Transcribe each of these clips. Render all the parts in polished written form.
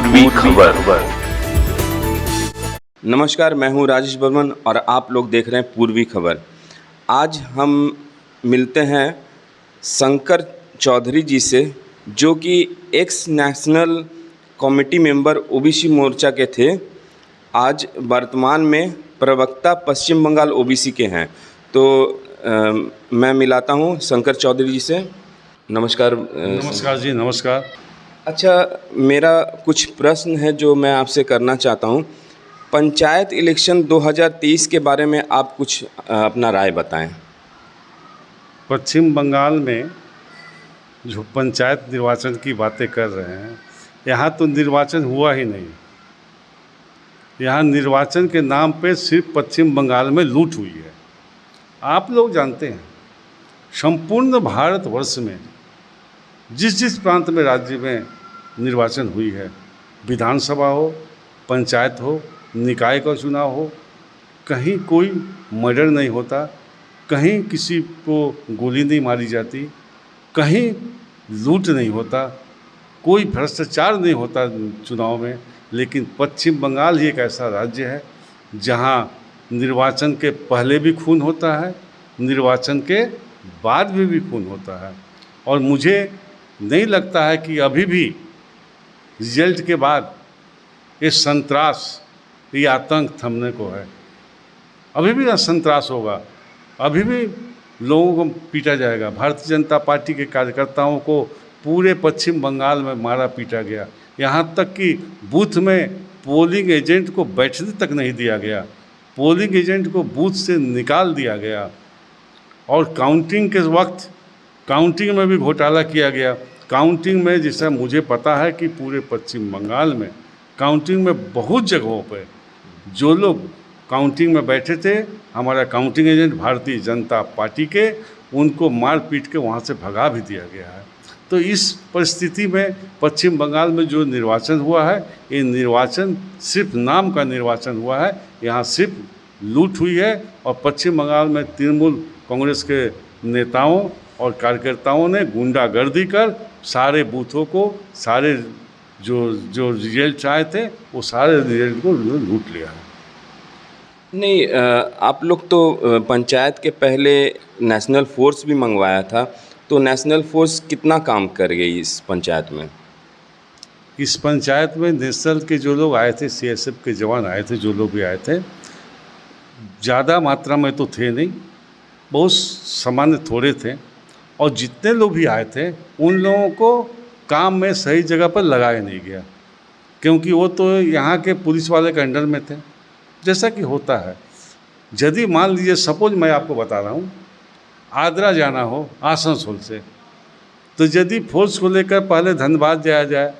पूर्वी खबर। नमस्कार, मैं हूं राजेश बर्मन और आप लोग देख रहे हैं पूर्वी खबर। आज हम मिलते हैं शंकर चौधरी जी से, जो कि ex national committee member OBC Morcha के थे। आज वर्तमान में प्रवक्ता पश्चिम बंगाल ओबीसी के हैं। तो मैं मिलाता हूं शंकर चौधरी जी से। नमस्कार। नमस्कार जी, नमस्कार। अच्छा, मेरा कुछ प्रश्न है जो मैं आपसे करना चाहता हूं। पंचायत इलेक्शन 2023 के बारे में आप कुछ अपना राय बताएं। पश्चिम बंगाल में जो पंचायत निर्वाचन की बातें कर रहे हैं, यहाँ तो निर्वाचन हुआ ही नहीं। यहाँ निर्वाचन के नाम पे सिर्फ पश्चिम बंगाल में लूट हुई है। आप लोग जानते हैं, संपूर्ण भारतवर्ष में जिस प्रांत में राज्य में निर्वाचन हुई है, विधानसभा हो, पंचायत हो, निकाय का चुनाव हो, कहीं कोई मर्डर नहीं होता, कहीं किसी को गोली नहीं मारी जाती, कहीं लूट नहीं होता, कोई भ्रष्टाचार नहीं होता चुनाव में। लेकिन पश्चिम बंगाल ही एक ऐसा राज्य है जहां निर्वाचन के पहले भी खून होता है, निर्वाचन के बाद भी खून होता है। और मुझे नहीं लगता है कि अभी भी रिजल्ट के बाद ये संतरास, ये आतंक थमने को है। अभी भी संतरास होगा, अभी भी लोगों को पीटा जाएगा। भारतीय जनता पार्टी के कार्यकर्ताओं को पूरे पश्चिम बंगाल में मारा पीटा गया। यहाँ तक कि बूथ में पोलिंग एजेंट को बैठने तक नहीं दिया गया, पोलिंग एजेंट को बूथ से निकाल दिया गया। और काउंटिंग के वक्त काउंटिंग में भी घोटाला किया गया। काउंटिंग में, जैसा मुझे पता है कि पूरे पश्चिम बंगाल में काउंटिंग में बहुत जगहों पे जो लोग काउंटिंग में बैठे थे, हमारा counting agent Bharatiya Janata party के, उनको मार पीट के वहाँ से भगा भी दिया गया है। तो इस परिस्थिति में पश्चिम बंगाल में जो निर्वाचन हुआ है, ये निर्वाचन सिर्फ नाम का निर्वाचन हुआ है। यहाँ सिर्फ लूट हुई है और पश्चिम बंगाल में तृणमूल कांग्रेस के नेताओं और कार्यकर्ताओं ने गुंडागर्दी कर सारे बूथों को, सारे जो रिजल्ट आए थे, वो सारे रिजल्ट को लूट लिया है। नहीं, आप लोग तो पंचायत के पहले नेशनल फोर्स भी मंगवाया था, तो नेशनल फोर्स कितना काम कर गई इस पंचायत में? इस पंचायत में नेशनल के जो लोग आए थे, सीएसएफ के जवान आए थे, जो लोग भी आए थे, ज़्यादा मात्रा में तो थे नहीं, बहुत सामान्य थोड़े थे। और जितने लोग भी आए थे, उन लोगों को काम में सही जगह पर लगाया नहीं गया, क्योंकि वो तो यहाँ के पुलिस वाले के अंडर में थे। जैसा कि होता है, यदि मान लीजिए, सपोज मैं आपको बता रहा हूँ, आगरा जाना हो आसनसोल से, तो यदि फोर्स को लेकर पहले धनबाद जाया जाए,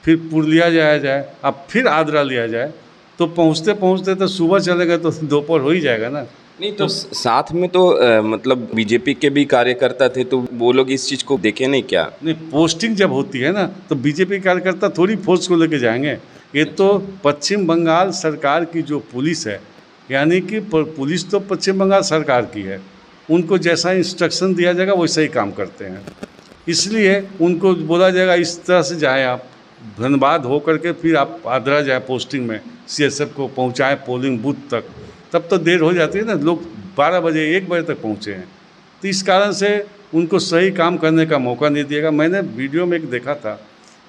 फिर पुरुलिया जाया जाए, अब फिर आगरा लिया जाए, तो पहुँचते पहुँचते तो सुबह चलेगा तो दोपहर हो ही जाएगा ना। नहीं तो साथ में तो मतलब बीजेपी के भी कार्यकर्ता थे, तो वो लोग इस चीज़ को देखे नहीं क्या? नहीं, पोस्टिंग जब होती है ना, तो बीजेपी कार्यकर्ता थोड़ी फोर्स को लेके जाएंगे। ये तो पश्चिम बंगाल सरकार की जो पुलिस है, यानी कि पुलिस तो पश्चिम बंगाल सरकार की है, उनको जैसा इंस्ट्रक्शन दिया जाएगा वैसा ही काम करते हैं। इसलिए उनको बोला जाएगा इस तरह से जाएँ आप, धनबाद होकर के फिर आप आगरा जाए पोस्टिंग में, सीएसएफ को पहुँचाएँ पोलिंग बूथ तक, तब तो देर हो जाती है ना। लोग 12 बजे 1 बजे तक पहुँचे हैं, तो इस कारण से उनको सही काम करने का मौका नहीं दिएगा। मैंने वीडियो में एक देखा था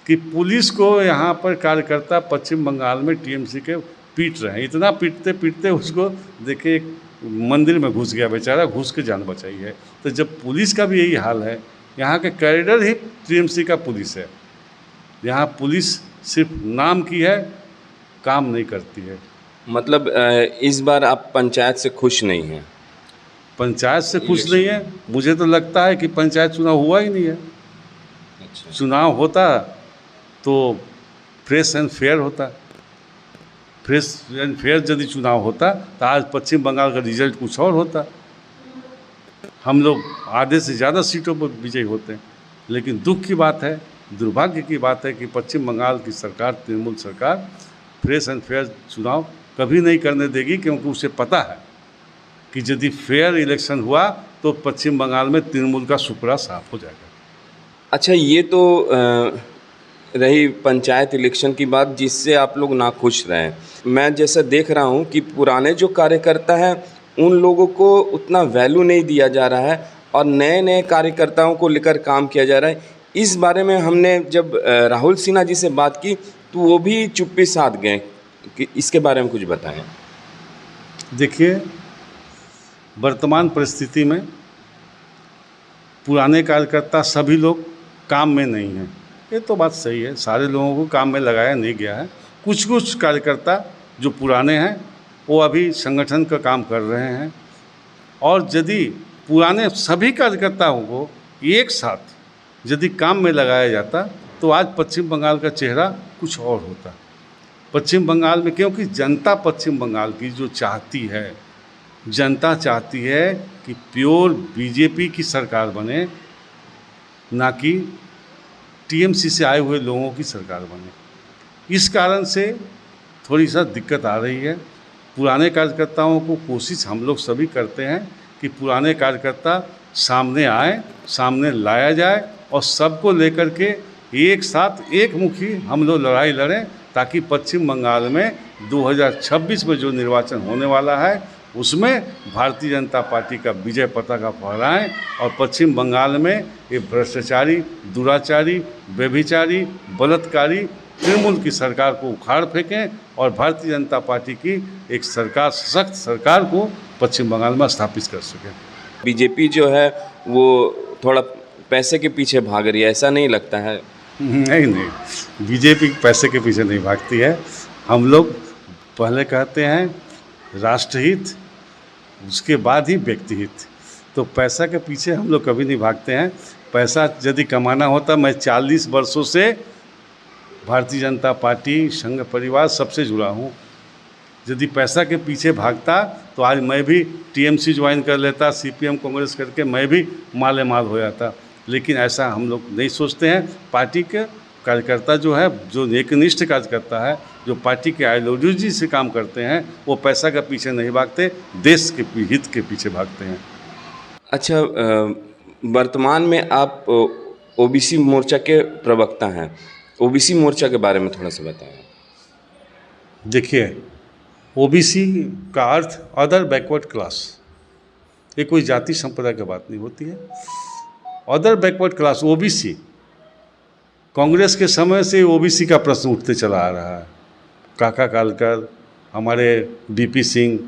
कि पुलिस को यहाँ पर कार्यकर्ता पश्चिम बंगाल में टीएमसी के पीट रहे हैं। इतना पीटते पीटते उसको देखे एक मंदिर में घुस गया, बेचारा घुस के जान बचाई है। तो जब पुलिस का भी यही हाल है, यहाँ के कैडर ही टीएमसी का पुलिस है। यहाँ पुलिस सिर्फ नाम की है, काम नहीं करती है। मतलब इस बार आप पंचायत से खुश नहीं हैं? पंचायत से खुश नहीं है, मुझे तो लगता है कि पंचायत चुनाव हुआ ही नहीं है। अच्छा। चुनाव होता तो फ्रेश एंड फेयर होता। फ्रेश एंड फेयर यदि चुनाव होता तो आज पश्चिम बंगाल का रिजल्ट कुछ और होता, हम लोग आधे से ज़्यादा सीटों पर विजयी होते। लेकिन दुख की बात है, दुर्भाग्य की बात है कि पश्चिम बंगाल की सरकार, तृणमूल सरकार, फ्रेश एंड फेयर चुनाव कभी नहीं करने देगी, क्योंकि उसे पता है कि यदि फेयर इलेक्शन हुआ तो पश्चिम बंगाल में तृणमूल का सुपड़ा साफ हो जाएगा। अच्छा, ये तो रही पंचायत इलेक्शन की बात जिससे आप लोग नाखुश रहे। मैं जैसा देख रहा हूँ कि पुराने जो कार्यकर्ता हैं उन लोगों को उतना वैल्यू नहीं दिया जा रहा है और नए नए कार्यकर्ताओं को लेकर काम किया जा रहा है। इस बारे में हमने जब राहुल सिन्हा जी से बात की तो वो भी चुप्पी साध गए कि इसके बारे में कुछ बताएं। देखिए, वर्तमान परिस्थिति में पुराने कार्यकर्ता सभी लोग काम में नहीं हैं, ये तो बात सही है। सारे लोगों को काम में लगाया नहीं गया है। कुछ कुछ कार्यकर्ता जो पुराने हैं वो अभी संगठन का काम कर रहे हैं, और यदि पुराने सभी कार्यकर्ताओं को एक साथ यदि काम में लगाया जाता तो आज पश्चिम बंगाल का चेहरा कुछ और होता। पश्चिम बंगाल में, क्योंकि जनता पश्चिम बंगाल की जो चाहती है, जनता चाहती है कि प्योर बीजेपी की सरकार बने, ना कि टीएमसी से आए हुए लोगों की सरकार बने। इस कारण से थोड़ी सा दिक्कत आ रही है। पुराने कार्यकर्ताओं को कोशिश हम लोग सभी करते हैं कि पुराने कार्यकर्ता सामने आए, सामने लाया जाए और सबको लेकर के एक साथ एक मुखी हम लोग लड़ाई लड़ें, ताकि पश्चिम बंगाल में 2026 में जो निर्वाचन होने वाला है उसमें भारतीय जनता पार्टी का विजय पताका फहराएं और पश्चिम बंगाल में ये भ्रष्टाचारी, दुराचारी, व्यभिचारी, बलात्कारी तृणमूल की सरकार को उखाड़ फेंकें और भारतीय जनता पार्टी की एक सरकार, सशक्त सरकार को पश्चिम बंगाल में स्थापित कर सकें। बीजेपी जो है वो थोड़ा पैसे के पीछे भाग रही है, ऐसा नहीं लगता है? नहीं, बीजेपी पैसे के पीछे नहीं भागती है। हम लोग पहले कहते हैं राष्ट्रहित, उसके बाद ही व्यक्तिहित। तो पैसा के पीछे हम लोग कभी नहीं भागते हैं। पैसा यदि कमाना होता, मैं 40 वर्षों से भारतीय जनता पार्टी, संघ परिवार सबसे जुड़ा हूँ। यदि पैसा के पीछे भागता तो आज मैं भी टीएमसी ज्वाइन कर लेता, सीपीएम कांग्रेस करके मैं भी माले माल हो जाता। लेकिन ऐसा हम लोग नहीं सोचते हैं। पार्टी के कार्यकर्ता जो है, जो एकनिष्ठ कार्यकर्ता है, जो पार्टी के आइडियोलॉजी से काम करते हैं, वो पैसा के पीछे नहीं भागते, देश के हित के पीछे भागते हैं। अच्छा, वर्तमान में आप ओबीसी मोर्चा के प्रवक्ता हैं। ओबीसी मोर्चा के बारे में थोड़ा सा बताएं। देखिए, ओबीसी का अर्थ अदर बैकवर्ड क्लास, ये कोई जाति संप्रदाय की बात नहीं होती है। Other backward class, OBC, Congress के समय से ओबीसी का प्रश्न उठते चला आ रहा है। काका कालकर, हमारे बीपी सिंह,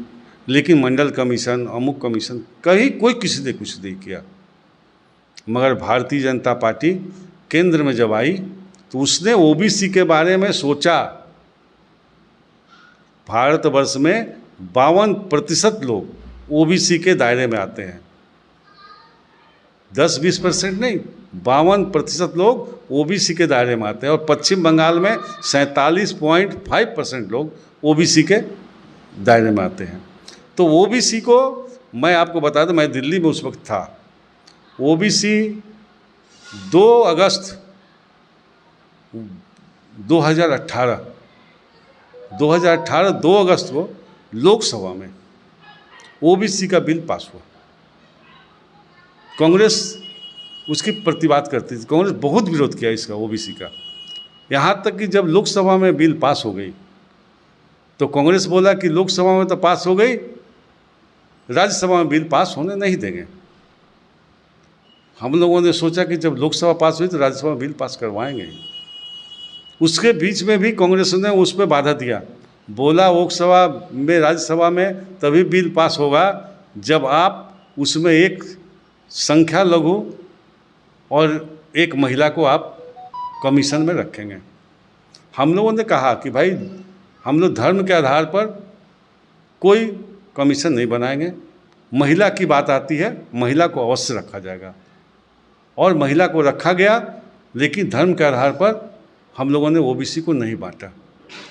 लेकिन मंडल कमीशन, अमुक कमीशन, कहीं कोई किसी ने कुछ नहीं किया। मगर भारतीय जनता पार्टी केंद्र में जब आई तो उसने ओबीसी के बारे में सोचा। भारतवर्ष में 52% लोग ओबीसी के दायरे में आते हैं, 10-20% नहीं, 52% लोग ओबीसी के दायरे में आते हैं। और पश्चिम बंगाल में 47.5% लोग ओबीसी के दायरे में आते हैं। तो ओबीसी को मैं आपको बता दूं, मैं दिल्ली में उस वक्त था। ओबीसी 2 अगस्त 2018 2 अगस्त को लोकसभा में ओबीसी का बिल पास हुआ। कांग्रेस उसकी प्रतिवाद करती थी, कांग्रेस बहुत विरोध किया इसका, ओबीसी का। यहाँ तक कि जब लोकसभा में बिल पास हो गई तो कांग्रेस बोला कि लोकसभा में तो पास हो गई, राज्यसभा में बिल पास होने नहीं देंगे। हम लोगों ने सोचा कि जब लोकसभा पास हुई तो राज्यसभा में बिल पास करवाएंगे। उसके बीच में भी कांग्रेस ने उस पर बाधा दिया, बोला लोकसभा में, राज्यसभा में तभी बिल पास होगा जब आप उसमें एक संख्या लघु और एक महिला को आप कमीशन में रखेंगे। हम लोगों ने कहा कि भाई, हम लोग धर्म के आधार पर कोई कमीशन नहीं बनाएंगे। महिला की बात आती है, महिला को अवश्य रखा जाएगा, और महिला को रखा गया। लेकिन धर्म के आधार पर हम लोगों ने ओबीसी को नहीं बांटा,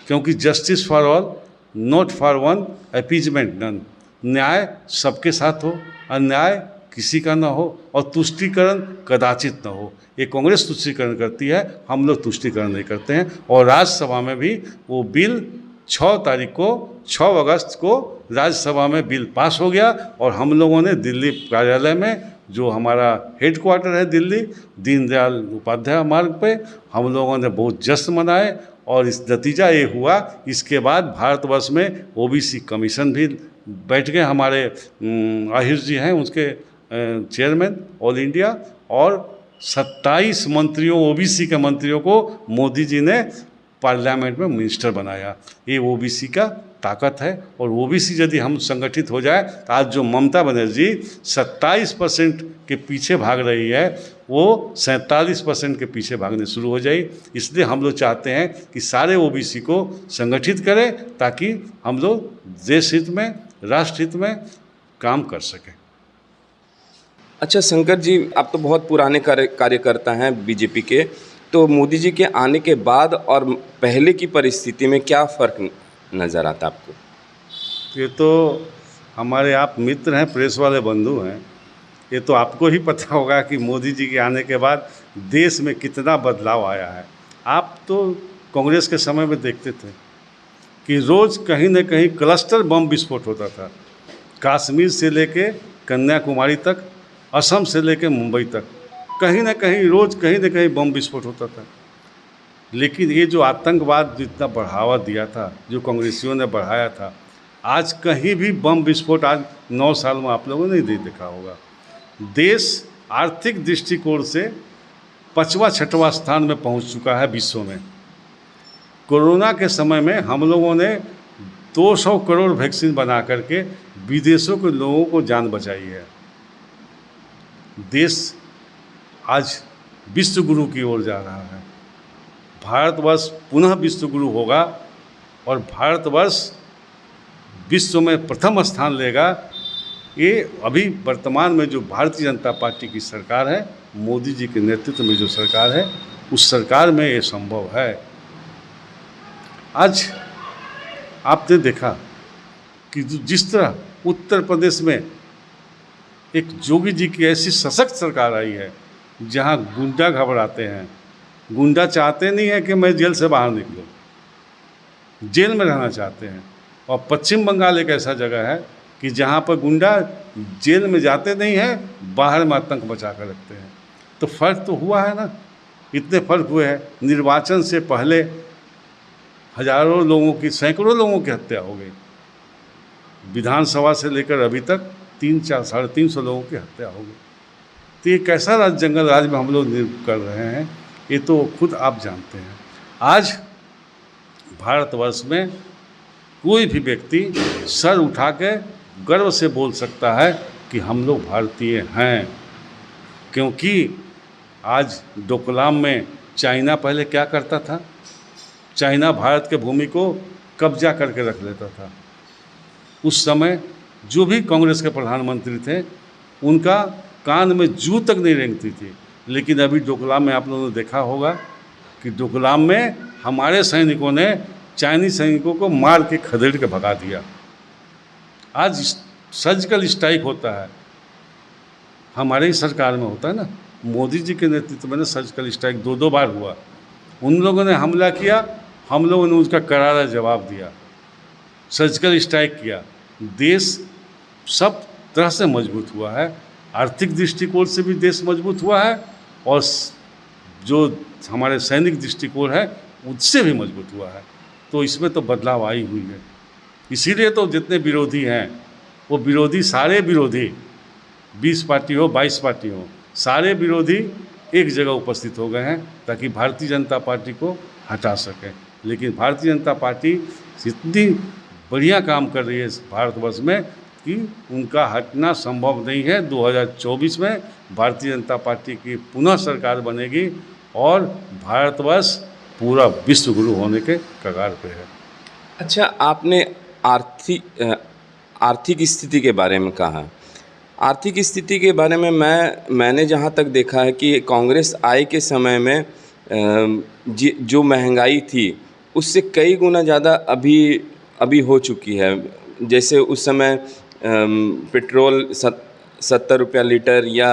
क्योंकि justice for all, not for one, appeasement none. न्याय सबके साथ हो, अन्याय किसी का ना हो, और तुष्टीकरण कदाचित ना हो। ये कांग्रेस तुष्टीकरण करती है, हम लोग तुष्टीकरण नहीं करते हैं। और राज्यसभा में भी वो बिल 6 अगस्त को राज्यसभा में बिल पास हो गया, और हम लोगों ने दिल्ली कार्यालय में जो हमारा हेडक्वार्टर है दिल्ली दीनदयाल उपाध्याय मार्ग पे, हम लोगों ने बहुत जश्न मनाए और इस नतीजा ये हुआ। इसके बाद भारतवर्ष में ओबीसी कमीशन भी बैठ गए, हमारे आहिर जी हैं उसके चेयरमैन ऑल इंडिया, और 27 मंत्रियों ओबीसी के मंत्रियों को मोदी जी ने पार्लियामेंट में मिनिस्टर बनाया। ये ओबीसी का ताकत है। और ओबीसी यदि हम संगठित हो जाए तो आज जो ममता बनर्जी 27% के पीछे भाग रही है वो 47% के पीछे भागने शुरू हो जाए। इसलिए हम लोग चाहते हैं कि सारे ओबीसी को संगठित करें ताकि हम लोग देश हित में राष्ट्र हित में काम कर सकें। अच्छा शंकर जी, आप तो बहुत पुराने कार्यकर्ता हैं बीजेपी के, तो मोदी जी के आने के बाद और पहले की परिस्थिति में क्या फ़र्क नज़र आता आपको? ये तो हमारे आप मित्र हैं, प्रेस वाले बंधु हैं, ये तो आपको ही पता होगा कि मोदी जी के आने के बाद देश में कितना बदलाव आया है। आप तो कांग्रेस के समय में देखते थे कि रोज़ कहीं न कहीं क्लस्टर बम विस्फोट होता था, कश्मीर से लेके कन्याकुमारी तक, असम से लेके मुंबई तक, कहीं ना कहीं रोज़ कहीं ना कहीं बम विस्फोट होता था। लेकिन ये जो आतंकवाद जितना बढ़ावा दिया था, जो कांग्रेसियों ने बढ़ाया था, आज कहीं भी बम विस्फोट आज 9 साल में आप लोगों ने नहीं देखा होगा। देश आर्थिक दृष्टिकोण से 5वां 6वां स्थान में पहुंच चुका है विश्व में। कोरोना के समय में हम लोगों ने 200 करोड़ वैक्सीन बना करके विदेशों के लोगों को जान बचाई है। देश आज विश्व गुरु की ओर जा रहा है। भारतवर्ष पुनः विश्व गुरु होगा और भारतवर्ष विश्व में प्रथम स्थान लेगा। ये अभी वर्तमान में जो भारतीय जनता पार्टी की सरकार है, मोदी जी के नेतृत्व में जो सरकार है, उस सरकार में ये संभव है। आज आपने देखा कि जिस तरह उत्तर प्रदेश में एक योगी जी की ऐसी सशक्त सरकार आई है जहां गुंडा घबराते हैं, गुंडा चाहते नहीं है कि मैं जेल से बाहर निकलूं, जेल में रहना चाहते हैं। और पश्चिम बंगाल एक ऐसा जगह है कि जहां पर गुंडा जेल में जाते नहीं हैं, बाहर में आतंक बचा कर रखते हैं। तो फर्क तो हुआ है ना, इतने फर्क हुए हैं। निर्वाचन से पहले हजारों लोगों की, सैकड़ों लोगों की हत्या हो गई। विधानसभा से लेकर अभी तक 300-350 लोगों की हत्या हो गई। तो ये कैसा राज जंगल राज में हम लोग कर रहे हैं, ये तो खुद आप जानते हैं। आज भारतवर्ष में कोई भी व्यक्ति सर उठा के गर्व से बोल सकता है कि हम लोग भारतीय हैं, क्योंकि आज डोकलाम में चाइना पहले क्या करता था? चाइना भारत के भूमि को कब्जा करके रख लेता था। उस समय जो भी कांग्रेस के प्रधानमंत्री थे, उनका कान में जू तक नहीं रेंगती थी। लेकिन अभी डोकलाम में आप लोगों ने देखा होगा कि डोकलाम में हमारे सैनिकों ने चाइनीज सैनिकों को मार के खदेड़ के भगा दिया। आज सर्जिकल स्ट्राइक होता है, हमारे ही सरकार में होता है ना, मोदी जी के नेतृत्व में ना सर्जिकल स्ट्राइक 2 बार हुआ। उन लोगों ने हमला किया, हम लोगों ने उसका करारा जवाब दिया, सर्जिकल स्ट्राइक किया। देश सब तरह से मजबूत हुआ है, आर्थिक दृष्टिकोण से भी देश मजबूत हुआ है और जो हमारे सैनिक दृष्टिकोण है उससे भी मजबूत हुआ है। तो इसमें तो बदलाव आई हुई है। इसीलिए तो जितने विरोधी हैं वो विरोधी, सारे विरोधी, 20 पार्टी हो 22 पार्टी हो, सारे विरोधी एक जगह उपस्थित हो गए हैं ताकि भारतीय जनता पार्टी को हटा सकें। लेकिन भारतीय जनता पार्टी इतनी बढ़िया काम कर रही है भारतवर्ष में कि उनका हटना संभव नहीं है। 2024 में भारतीय जनता पार्टी की पुनः सरकार बनेगी और भारतवर्ष पूरा विश्व गुरु होने के कगार पे है। अच्छा, आपने आर्थिक स्थिति के बारे में कहा। आर्थिक स्थिति के बारे में मैंने जहाँ तक देखा है कि कांग्रेस आए के समय में जो महंगाई थी उससे कई गुना ज़्यादा अभी हो चुकी है। जैसे उस समय पेट्रोल 70 रुपया लीटर या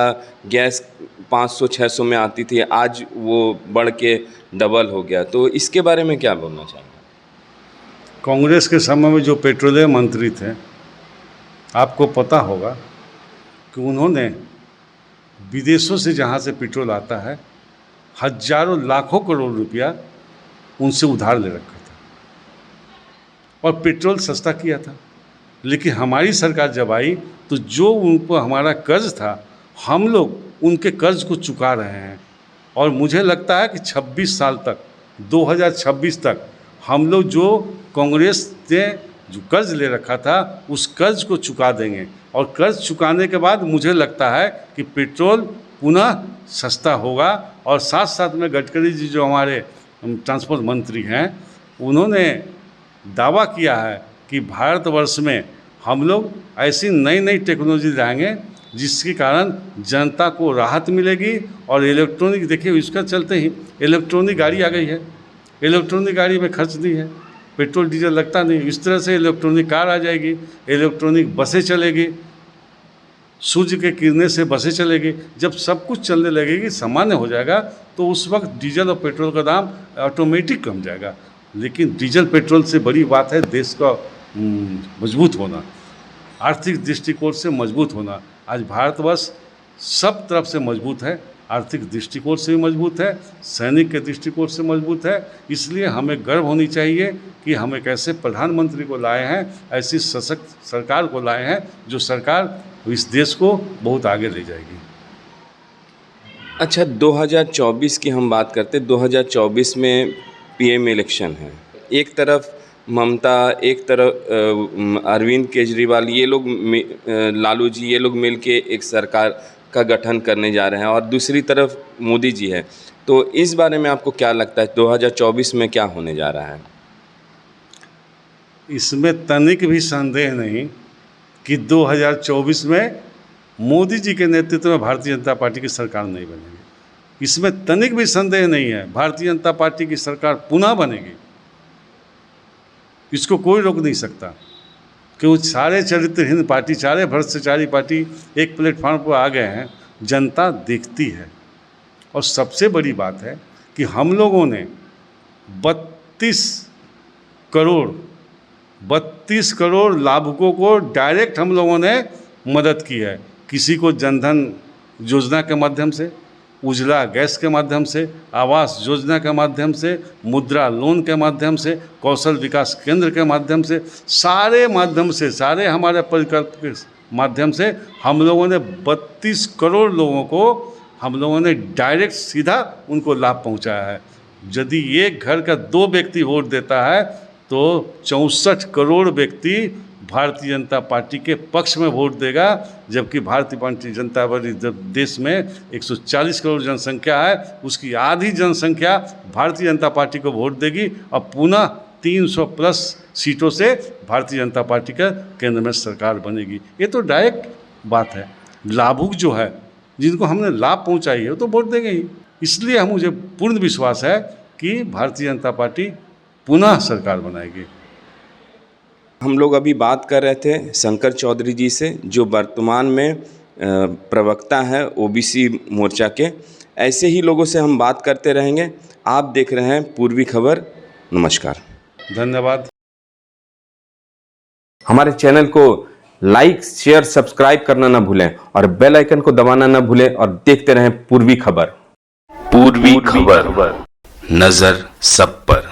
गैस 500-600 में आती थी, आज वो बढ़ के डबल हो गया। तो इसके बारे में क्या बोलना चाहेंगे? कांग्रेस के समय में जो पेट्रोलियम मंत्री थे, आपको पता होगा कि उन्होंने विदेशों से जहाँ से पेट्रोल आता है, हजारों लाखों करोड़ रुपया उनसे उधार ले रखा था और पेट्रोल सस्ता किया था। लेकिन हमारी सरकार जब आई तो जो उनको हमारा कर्ज था, हम लोग उनके कर्ज को चुका रहे हैं। और मुझे लगता है कि 26 साल तक, 2026 तक हम लोग जो कांग्रेस ने जो कर्ज ले रखा था उस कर्ज को चुका देंगे। और कर्ज चुकाने के बाद मुझे लगता है कि पेट्रोल पुनः सस्ता होगा। और साथ साथ में गडकरी जी जो हमारे ट्रांसपोर्ट मंत्री हैं, उन्होंने दावा किया है कि भारतवर्ष में हम लोग ऐसी नई नई टेक्नोलॉजी लाएंगे जिसके कारण जनता को राहत मिलेगी। और इलेक्ट्रॉनिक, देखिए इसका चलते ही इलेक्ट्रॉनिक गाड़ी आ गई है, इलेक्ट्रॉनिक गाड़ी में खर्च नहीं है, पेट्रोल डीजल लगता नहीं। इस तरह से इलेक्ट्रॉनिक कार आ जाएगी, इलेक्ट्रॉनिक बसें चलेगी, सूर्य के किरणें से बसें चलेगी। जब सब कुछ चलने लगेगी, सामान्य हो जाएगा, तो उस वक्त डीजल और पेट्रोल का दाम ऑटोमेटिक कम जाएगा। लेकिन डीजल पेट्रोल से बड़ी बात है देश का मजबूत होना, आर्थिक दृष्टिकोण से मजबूत होना। आज भारतवर्ष सब तरफ से मजबूत है, आर्थिक दृष्टिकोण से भी मजबूत है, सैनिक के दृष्टिकोण से मजबूत है। इसलिए हमें गर्व होनी चाहिए कि हम एक ऐसे प्रधानमंत्री को लाए हैं, ऐसी सशक्त सरकार को लाए हैं जो सरकार इस देश को बहुत आगे ले जाएगी। अच्छा, 2024 की हम बात करते, 2024 में पीएम इलेक्शन है। एक तरफ ममता, एक तरफ अरविंद केजरीवाल, ये लोग लालू जी, ये लोग मिलके एक सरकार का गठन करने जा रहे हैं और दूसरी तरफ मोदी जी है। तो इस बारे में आपको क्या लगता है 2024 में क्या होने जा रहा है? इसमें तनिक भी संदेह नहीं कि 2024 में मोदी जी के नेतृत्व में भारतीय जनता पार्टी की सरकार नहीं बनेगी। इसमें तनिक भी संदेह नहीं है, भारतीय जनता पार्टी की सरकार पुनः बनेगी। इसको कोई रोक नहीं सकता, क्योंकि सारे चरित्रहीन पार्टी, सारे भ्रष्टाचारी पार्टी एक प्लेटफॉर्म पर आ गए हैं, जनता देखती है। और सबसे बड़ी बात है कि हम लोगों ने 32 करोड़ लाभुकों को डायरेक्ट हम लोगों ने मदद की है। किसी को जनधन योजना के माध्यम से, उजला गैस के माध्यम से, आवास योजना के माध्यम से, मुद्रा लोन के माध्यम से, कौशल विकास केंद्र के माध्यम से, सारे माध्यम से, सारे हमारे परिकल्प के माध्यम से हम लोगों ने 32 करोड़ लोगों को हम लोगों ने डायरेक्ट सीधा उनको लाभ पहुंचाया है। यदि एक घर का 2 व्यक्ति वोट देता है तो 64 करोड़ व्यक्ति भारतीय जनता पार्टी के पक्ष में वोट देगा। जबकि भारतीय जनता पार्टी देश में 140 करोड़ जनसंख्या है, उसकी आधी जनसंख्या भारतीय जनता पार्टी को वोट देगी और पुनः 300+ सीटों से भारतीय जनता पार्टी का केंद्र में सरकार बनेगी। ये तो डायरेक्ट बात है। लाभुक जो है, जिनको हमने लाभ पहुंचाई है, वो तो वोट देंगे ही। इसलिए मुझे पूर्ण विश्वास है कि भारतीय जनता पार्टी पुनः सरकार बनाएगी। हम लोग अभी बात कर रहे थे शंकर चौधरी जी से, जो वर्तमान में प्रवक्ता है ओबीसी मोर्चा के। ऐसे ही लोगों से हम बात करते रहेंगे। आप देख रहे हैं पूर्वी खबर। नमस्कार, धन्यवाद। हमारे चैनल को लाइक, शेयर, सब्सक्राइब करना ना भूलें और बेल आइकन को दबाना ना भूलें और देखते रहें पूर्वी खबर। पूर्वी खबर, नजर सब पर।